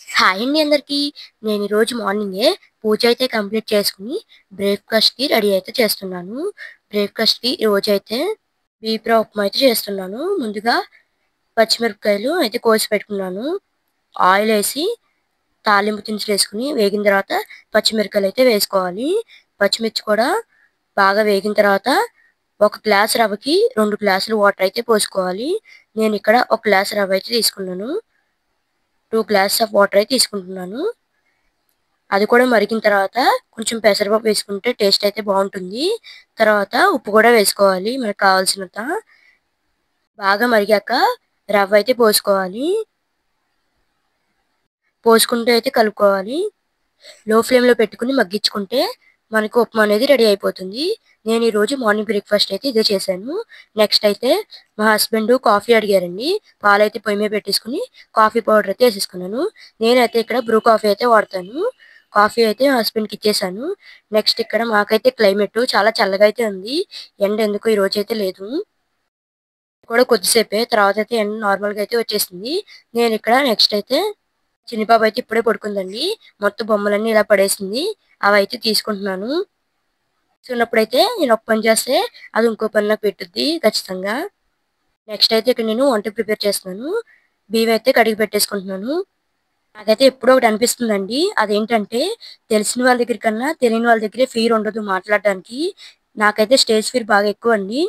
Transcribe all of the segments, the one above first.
Hi అండి అందరికీ. నేను ఈరోజు మార్నింగే పూజ అయితే కంప్లీట్ చేసుకుని బ్రేక్‌ఫాస్ట్‌కి రెడీ అయితే చేస్తున్నాను. బ్రేక్‌ఫాస్ట్‌కి ఈరోజైతే బీరవ ఉప్మా అయితే చేస్తున్నాను. ముందుగా పచ్చిమిరపకాయలు అయితే కోసి పెట్టుకున్నాను. ఆయిలేసి తాలింపు దినుసులేసుకొని వేగిన తర్వాత పచ్చిమిరపకాయలు అయితే వేసుకోవాలి. పచ్చిమిర్చి కూడా బాగా వేగిన తర్వాత ఒక గ్లాస్ రవ్వకి 2 గ్లాసులు వాటర్ అయితే పోసుకోవాలి. నేను ఇక్కడ ఒక గ్లాస్ రవ్వ అయితే తీసుకున్నాను. 2 గ్లాసెస్ ఆఫ్ వాటర్ అయితే తీసుకుంటున్నాను. అది కూడా మరిగిన తర్వాత కొంచెం పెసరపప్పు వేసుకుంటే టేస్ట్ అయితే బాగుంటుంది. తర్వాత ఉప్పు కూడా వేసుకోవాలి మనకు కావాల్సినంత. బాగా మరిగాక రవ్వ అయితే పోసుకోవాలి. పోసుకుంటూ అయితే కలుపుకోవాలి. లో ఫ్లేమ్‌లో పెట్టుకొని మగ్గించుకుంటే మనకు ఉప్మా అనేది రెడీ అయిపోతుంది. నేను ఈరోజు మార్నింగ్ బ్రేక్‌ఫాస్ట్ అయితే ఇదే చేశాను. నెక్స్ట్ అయితే మా హస్బెండ్ కాఫీ అడిగారండి. పాలైతే పొయ్యి మీద పెట్టేసుకొని కాఫీ పౌడర్ అయితే ఏసేసుకున్నాను. నేనైతే ఇక్కడ బ్రూ కాఫీ అయితే వాడతాను. కాఫీ అయితే మా హస్బెండ్‌కి ఇచ్చేసాను. నెక్స్ట్ ఇక్కడ మాకైతే క్లైమేట్ చాలా చల్లగా అయితే ఉంది. ఎండ ఎందుకో ఈరోజైతే లేదు. కూడా కొద్దిసేపే తర్వాత అయితే ఎండ నార్మల్‌గా అయితే వచ్చేసింది. నేనిక్కడ నెక్స్ట్ అయితే చిన్ని పాప అయితే ఇప్పుడే పడుకుందండి. మొత్తం బొమ్మలన్నీ ఇలా పడేసింది. అవైతే తీసుకుంటున్నాను. చిన్నప్పుడైతే నేను ఒక పని చేస్తే అది ఇంకో పనిలో పెట్టుద్ది ఖచ్చితంగా. నెక్స్ట్ అయితే ఇక్కడ నేను వంట ప్రిపేర్ చేస్తున్నాను. బియ్యం అయితే కడిగి పెట్టేసుకుంటున్నాను. నాకైతే ఎప్పుడో ఒకటి అనిపిస్తుందండి. అదేంటంటే తెలిసిన వాళ్ళ దగ్గర కన్నా తెలియని వాళ్ళ దగ్గరే ఫియర్ ఉండదు మాట్లాడడానికి. నాకైతే స్టేజ్ ఫియర్ బాగా ఎక్కువండి.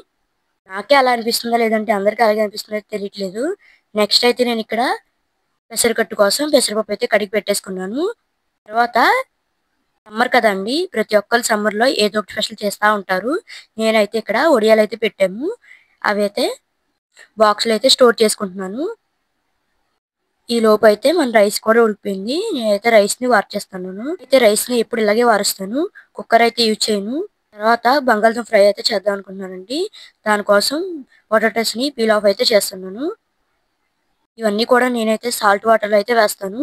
నాకే అలా అనిపిస్తుందా లేదంటే అందరికి అలాగే అనిపిస్తుందో తెలియట్లేదు. నెక్స్ట్ అయితే నేను ఇక్కడ పెసరకట్టు కోసం పెసరపప్పు అయితే కడిగి పెట్టేసుకున్నాను. తర్వాత సమ్మర్ కదండీ! ప్రతి ఒక్కళ్ళు సమ్మర్‌లో ఏదో ఒకటి స్పెషల్ చేస్తా ఉంటారు. నేనైతే ఇక్కడ వడియాలైతే పెట్టాము. అవైతే బాక్స్‌లో అయితే స్టోర్ చేసుకుంటున్నాను. ఈలోపైతే మన రైస్ కూడా ఉడికిపోయింది. నేనైతే రైస్‌ని వార్చేస్తున్నాను. అయితే రైస్‌ని ఎప్పుడు ఇలాగే వారుస్తాను. కుక్కర్ అయితే యూజ్ చేయను. తర్వాత బంగాళదుంప ఫ్రై అయితే చేద్దాం అనుకుంటున్నానండి. దానికోసం పొటాటోస్‌ని పీల్ ఆఫ్ అయితే చేస్తున్నాను. ఇవన్నీ కూడా నేనైతే సాల్ట్ వాటర్‌లో అయితే వేస్తాను.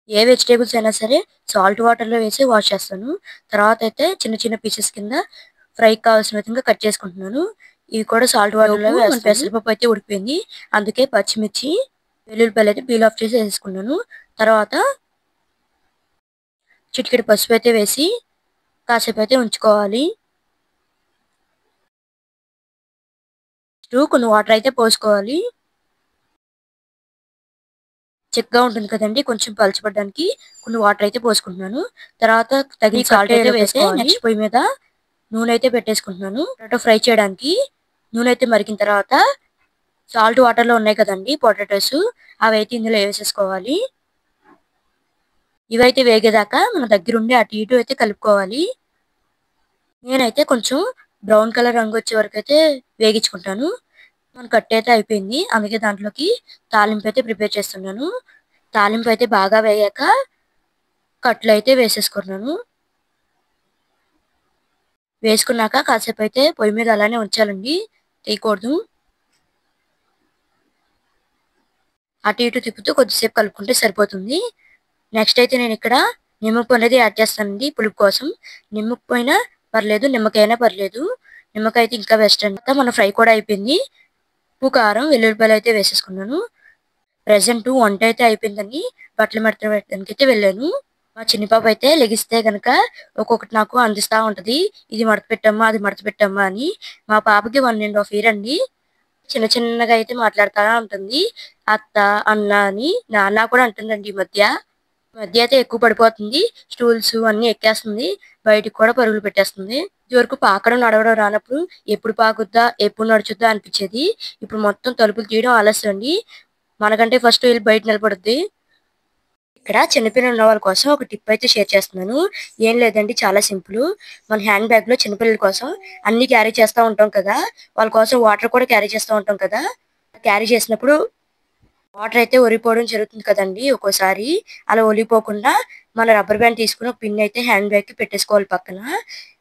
ఏ వెజిటబుల్స్ అయినా సరే సాల్ట్ వాటర్‌లో వేసి వాష్ చేస్తాను. తర్వాత అయితే చిన్న చిన్న పీసెస్ కింద ఫ్రైకి కావాల్సిన విధంగా కట్ చేసుకుంటున్నాను. ఇవి కూడా సాల్ట్ వాటర్‌లో వేస్తాను. పెసరపప్పు అయితే ఉడికిపోయింది. అందుకే పచ్చిమిర్చి, వెల్లుల్లిపాయలు అయితే పీల్ ఆఫ్ చేసి వేసేసుకున్నాను. తర్వాత చిటికెడు పసుపు అయితే వేసి కాసేపు అయితే ఉంచుకోవాలి. నెక్స్ట్ కొన్ని వాటర్ అయితే పోసుకోవాలి. చిక్కగా ఉంటుంది కదండీ! కొంచెం పలచబడడానికి కొన్ని వాటర్ అయితే పోసుకుంటున్నాను. తర్వాత తగిన సాల్ట్ అయితే వేసుకోవాలి. నెక్స్ట్ పొయ్యి మీద నూనె అయితే పెట్టేసుకుంటున్నాను. పొటాటో ఫ్రై చేయడానికి నూనె అయితే మరిగిన తర్వాత సాల్ట్ వాటర్‌లో ఉన్నాయి కదండీ పొటాటోస్ అవైతే ఇందులో వేసేసుకోవాలి. ఇవైతే వేగేదాకా మన దగ్గరుండి అటు ఇటు అయితే కలుపుకోవాలి. నేనైతే కొంచెం బ్రౌన్ కలర్ రంగు వచ్చే వరకు అయితే వేగించుకుంటాను. మన కట్టు అయితే అయిపోయింది. అందుకే దాంట్లోకి తాలింపు అయితే ప్రిపేర్ చేస్తున్నాను. తాలింపు అయితే బాగా వేగాక కట్లు అయితే వేసేసుకున్నాను. వేసుకున్నాక కాసేపు అయితే పొయ్యి మీద అలానే ఉంచాలండి. తీయకూడదు. అటు ఇటు తిప్పుతూ కొద్దిసేపు కలుపుకుంటే సరిపోతుంది. నెక్స్ట్ అయితే నేను ఇక్కడ నిమ్మప్పు అనేది యాడ్ చేస్తానండి పులుపు కోసం. నిమ్మప్పు అయినా పర్లేదు, నిమ్మకాయ అయినా పర్లేదు. నిమ్మకాయ అయితే ఇంకా బెస్ట్ అండి. మన ఫ్రై కూడా అయిపోయింది. ఉప్పు, కారం, వెల్లుల్లిపాయలు అయితే వేసేసుకున్నాను. ప్రెజెంట్ వంట అయితే అయిపోయిందని బట్టలు మడత పెట్టడానికి అయితే వెళ్ళాను. మా చిన్ని పాప అయితే లెగిస్తే గనక ఒక్కొక్కటి నాకు అందిస్తా ఉంటది. ఇది మడత పెట్టమ్మా, అది మడత పెట్టమ్మా అని. మా పాపకి 1 ½ ఇయర్ అండి. చిన్న చిన్నగా అయితే మాట్లాడుతా ఉంటుంది. అత్త, అన్న అని నాన్న కూడా అంటుందండి ఈ మధ్య. ఈ మధ్య అయితే ఎక్కువ పడిపోతుంది. స్టూల్స్ అన్నీ ఎక్కేస్తుంది. బయటికి కూడా పరుగులు పెట్టేస్తుంది. ఇదివరకు పాకడం, నడవడం రానప్పుడు ఎప్పుడు పాకుద్దా, ఎప్పుడు నడుచుద్దా అనిపించేది. ఇప్పుడు మొత్తం తలుపులు తీయడం ఆలస్యం అండి. మనకంటే ఫస్ట్ వెళ్లి బయట నిలబడుద్ది. ఇక్కడ చిన్నపిల్లలు ఉన్న వాళ్ళ కోసం ఒక టిప్ అయితే షేర్ చేస్తున్నాను. ఏం లేదండి చాలా సింపుల్. మన హ్యాండ్ బ్యాగ్‌లో చిన్నపిల్లల కోసం అన్నీ క్యారీ చేస్తా ఉంటాం కదా! వాళ్ళ కోసం వాటర్ కూడా క్యారీ చేస్తా ఉంటాం కదా! క్యారీ చేసినప్పుడు వాటర్ అయితే ఒరిగిపోవడం జరుగుతుంది కదండీ ఒక్కోసారి. అలా ఒలిగిపోకుండా మన రబ్బర్ బ్యాండ్ తీసుకొని ఒక పిన్ అయితే హ్యాండ్ బ్యాగ్‌కి పెట్టేసుకోవాలి పక్కన.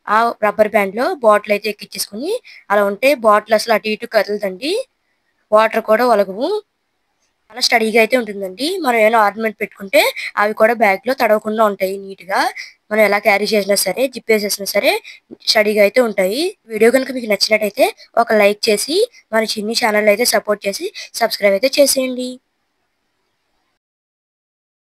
ఆ రబ్బర్ బ్యాండ్‌లో బాటిల్ అయితే ఎక్కించేసుకొని అలా ఉంటే బాటిల్ అసలు అటు ఇటు కదలదండి. వాటర్ కూడా ఒలగవు. చాలా స్టడీగా అయితే ఉంటుందండి. మనం ఏమైనా ఆర్నమెంట్ పెట్టుకుంటే అవి కూడా బ్యాగ్‌లో తడవకుండా ఉంటాయి నీట్‌గా. మనం ఎలా క్యారీ చేసినా సరే, జిప్ ఏసేసినా సరే స్టడీగా అయితే ఉంటాయి. వీడియో గనుక మీకు నచ్చినట్టయితే ఒక లైక్ చేసి మన చిన్ని ఛానెల్ అయితే సపోర్ట్ చేసి సబ్స్క్రైబ్ అయితే చేసేయండి.